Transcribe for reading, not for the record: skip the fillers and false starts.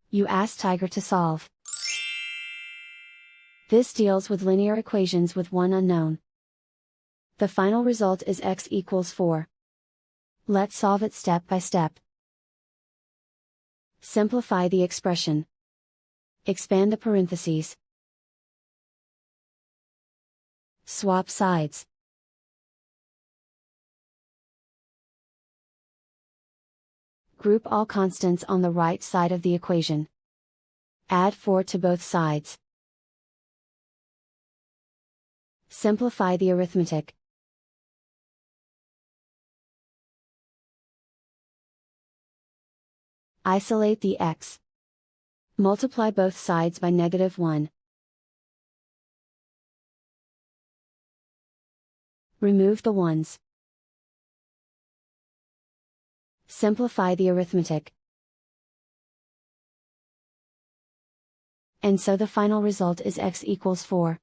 You ask Tiger to solve. This deals with linear equations with one unknown. The final result is x equals 4. Let's solve it step by step. Simplify the expression. Expand the parentheses. Swap sides. Group all constants on the right side of the equation. Add 4 to both sides. Simplify the arithmetic. Isolate the x. Multiply both sides by -1. Remove the ones. Simplify the arithmetic. And so the final result is x equals 4.